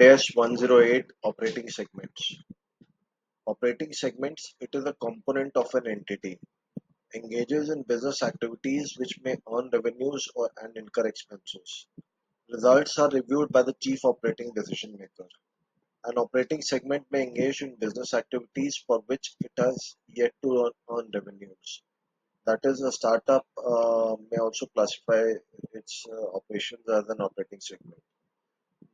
Ind AS 108 operating segments. Operating segments, it is a component of an entity, engages in business activities which may earn revenues and incur expenses. Results are reviewed by the chief operating decision maker. An operating segment may engage in business activities for which it has yet to earn revenues. That is, a startup may also classify its operations as an operating segment.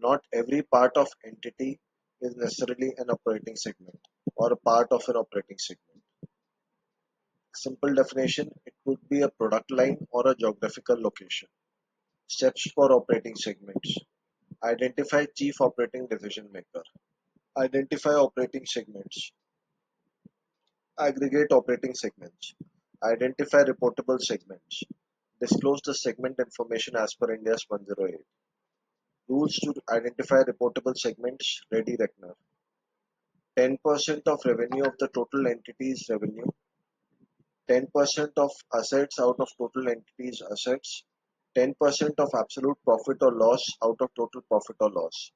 Not every part of entity is necessarily an operating segment or a part of an operating segment. Simple definition, it could be a product line or a geographical location. Steps for operating segments. Identify chief operating decision maker. Identify operating segments. Aggregate operating segments. Identify reportable segments. Disclose the segment information as per Ind AS 108. Rules to identify reportable segments. Ready reckoner. 10% of revenue of the total entity's revenue, 10% of assets out of total entity's assets, 10% of absolute profit or loss out of total profit or loss.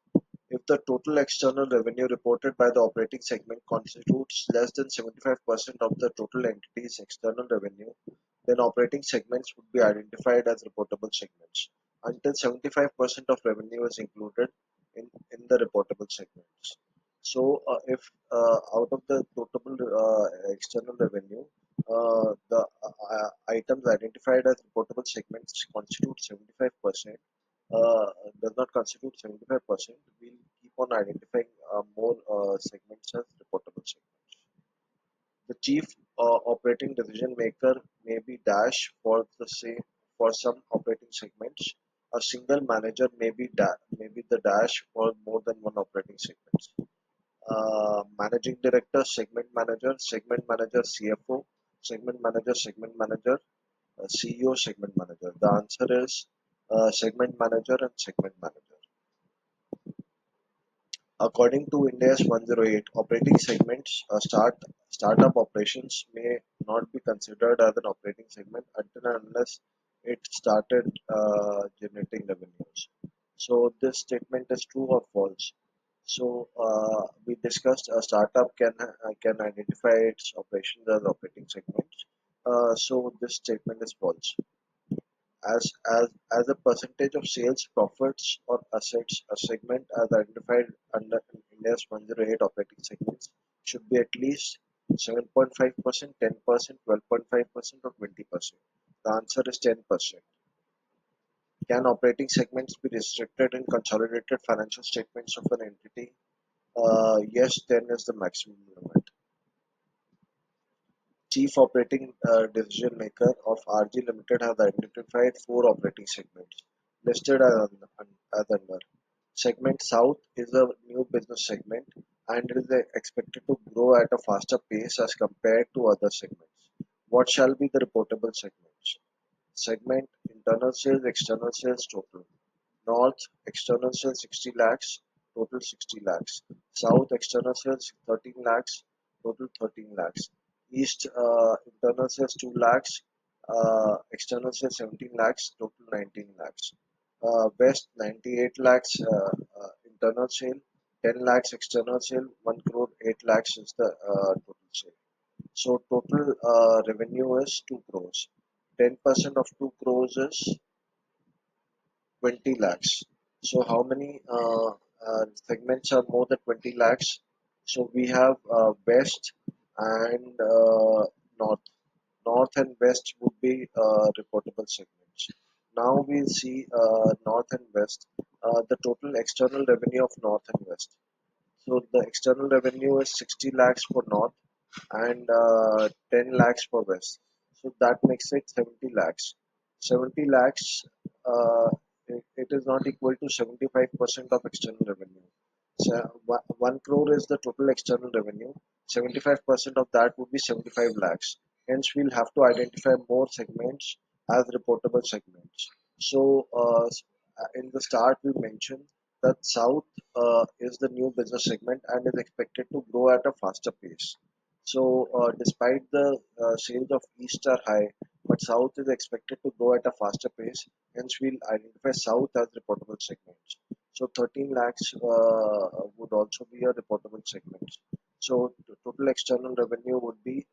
If the total external revenue reported by the operating segment constitutes less than 75% of the total entity's external revenue, then operating segments would be identified as reportable segments until 75% of revenue is included in the reportable segments. So, if out of the total external revenue, items identified as reportable segments constitute 75%, uh, does not constitute 75%, we'll keep on identifying more segments as reportable segments. The chief operating decision maker may be dash for the same for some operating segments. A single manager may be the dash for more than one operating segments. Managing director, segment manager, CFO, segment manager, CEO, segment manager. The answer is segment manager and segment manager. According to Ind AS 108, operating segments startup operations may not be considered as an operating segment until and unless it started generating revenues. So this statement is true or false. So we discussed a startup can identify its operations as operating segments. So this statement is false. As a percentage of sales, profits, or assets, a segment as identified under Ind AS 108 operating segments should be at least 7.5%, 10%, 12.5%, or 20%. The answer is 10%. Can operating segments be restricted in consolidated financial statements of an entity? Yes, 10 is the maximum limit. Chief Operating Decision Maker of RG Limited has identified four operating segments listed as under. Segment South is a new business segment and is expected to grow at a faster pace as compared to other segments. What shall be the reportable segments? Segment Internal Sales, External Sales, Total. North External Sales 60 lakhs, total 60 lakhs. South External Sales 13 lakhs, total 13 lakhs. East Internal Sales 2 lakhs, External Sales 17 lakhs, total 19 lakhs. West 98 lakhs internal sale, 10 lakhs external sale, 1 crore 8 lakhs is the total sale. So total revenue is 2 crores. 10% of 2 crores is 20 lakhs. So how many segments are more than 20 lakhs? So we have West and North. North and West would be reportable segments. Now we'll see North and West. The total external revenue of North and West. So the external revenue is 60 lakhs for North and 10 lakhs for West. So that makes it 70 lakhs. 70 lakhs, it is not equal to 75% of external revenue. So 1 crore is the total external revenue. 75% of that would be 75 lakhs. Hence, we'll have to identify more segments as reportable segments. So, in the start, we mentioned that South is the new business segment and is expected to grow at a faster pace. So, despite the sales of East are high, but South is expected to grow at a faster pace. Hence, we'll identify South as reportable segments. So 13 lakhs would also be a reportable segment. So the total external revenue would be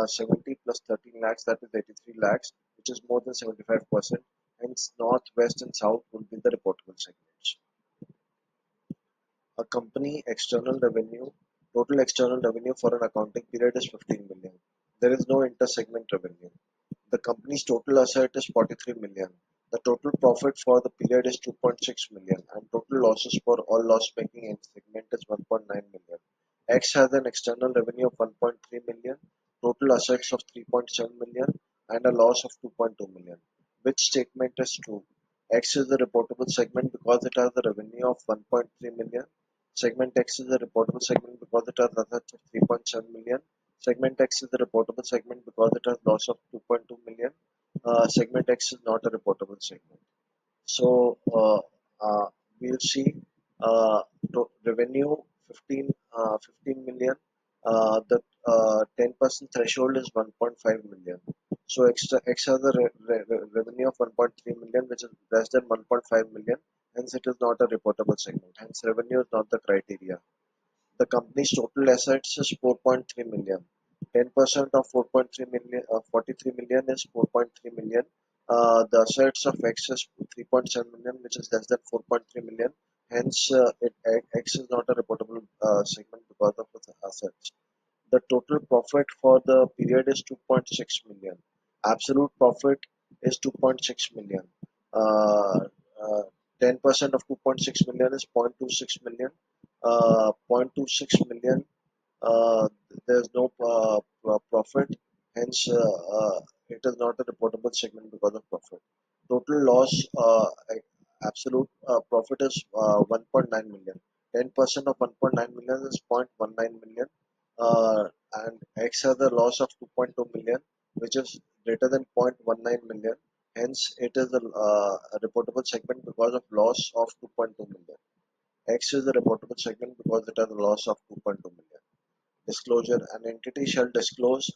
70 plus 13 lakhs, that is 83 lakhs, which is more than 75%. Hence, north, west, and south would be the reportable segments. A company total external revenue for an accounting period is 15 million. There is no inter-segment revenue. The company's total asset is 43 million. The total profit for the period is 2.6 million, and total losses for all loss-making segment is 1.9 million. X has an external revenue of 1.3 million, total assets of 3.7 million, and a loss of 2.2 million. Which statement is true? X is the reportable segment because it has the revenue of 1.3 million. Segment X is the reportable segment because it has assets of 3.7 million. Segment X is the reportable segment because it has loss of 2.2 million. Segment X is not a reportable segment. So we'll see revenue 15 million. The 10% threshold is 1.5 million. So X has a revenue of 1.3 million, which is less than 1.5 million. Hence, it is not a reportable segment. Hence, revenue is not the criteria. The company's total assets is 4.3 million. 10% of 4.3 million, 43 million is 4.3 million. The assets of X is 3.7 million, which is less than 4.3 million. Hence, X is not a reportable segment because of its assets. The total profit for the period is 2.6 million. Absolute profit is 2.6 million. Uh, uh, 10% of 2.6 million is 0.26 million. 0.26 million, uh, there's no profit, hence it is not a reportable segment because of profit. Total loss, absolute profit is 1.9 million. 10% of 1.9 million is 0.19 million, uh, and X has a loss of 2.2 million, which is greater than 0.19 million. Hence, it is a reportable segment because of loss of 2.2 million. X is the reportable segment because it has a loss of 2.2 million. Disclosure: an entity shall disclose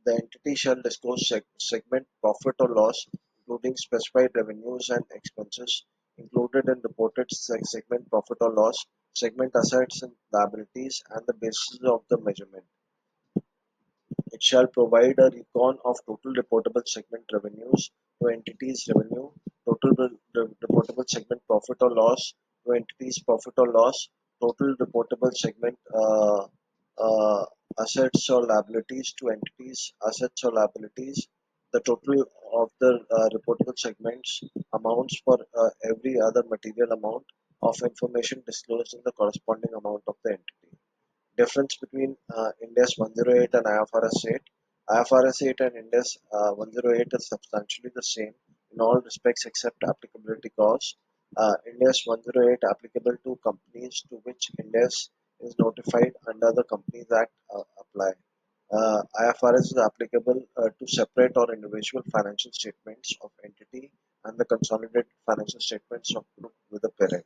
the entity shall disclose segment profit or loss, including specified revenues and expenses included in reported segment profit or loss, segment assets and liabilities, and the basis of the measurement. It shall provide a recon of total reportable segment revenues to entities revenue, total reportable segment profit or loss to entities profit or loss, total reportable segment uh, assets or liabilities to entities assets or liabilities, the total of the reportable segments amounts for every other material amount of information disclosed in the corresponding amount of the entity. Difference between Ind AS 108 and IFRS 8. IFRS 8 and Ind AS 108 is substantially the same in all respects except applicability clause. Ind AS 108 applicable to companies to which Ind AS is notified under the Companies Act apply. IFRS is applicable to separate or individual financial statements of entity and the consolidated financial statements of group with a parent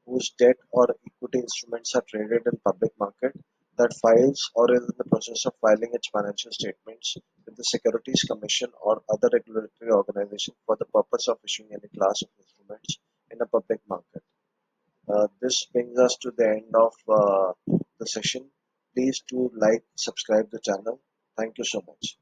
whose debt or equity instruments are traded in public market, that files or is in the process of filing its financial statements with the Securities Commission or other regulatory organization for the purpose of issuing any class of instruments in a public market. This brings us to the end of the session. Please do like, subscribe the channel. Thank you so much.